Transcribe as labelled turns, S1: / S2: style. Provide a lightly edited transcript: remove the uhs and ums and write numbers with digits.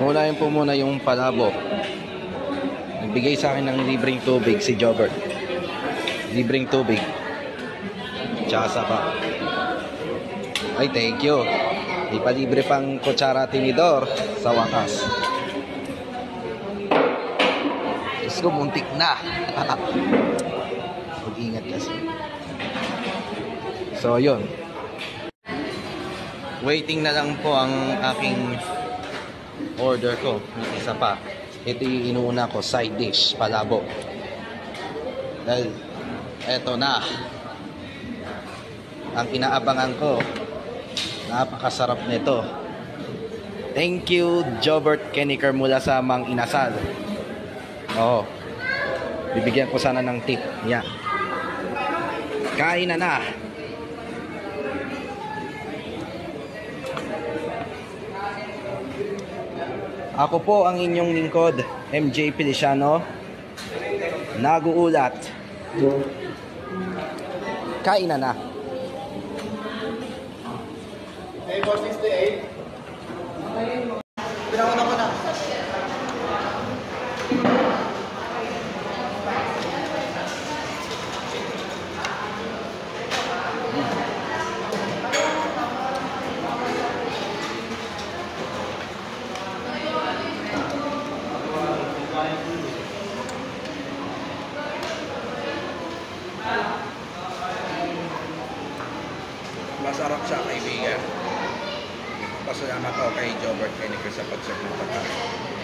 S1: Unahin po muna yung palabok. Nagbigay sa akin ng libreng tubig si Jobert. Libreng tubig. Tsaka sapa. Ay, thank you. Di pa libre pang kutsara tinidor sa wakas. Diyos ko, muntik na. Mag-ingat kasi. So, yun. Waiting na lang po ang aking order ko. Isa pa. Ito yung inuuna ko, side dish, palabok. Dahil, eto na. Ang inaabangan ko. Napakasarap nito. Thank you, Jobert Keniker mula sa Mang Inasal. Oo. Bibigyan ko sana ng tip. Yan. Kain na na. Ako po ang inyong lingkod, MJ Feliciano. Nag-uulat. Kain na na.
S2: Hey, 468. Pinauna ko na.
S1: Masarap siya, kaibigan. Pasalamat ako kay Jobert Keniker sa pag-serve ng pagkain.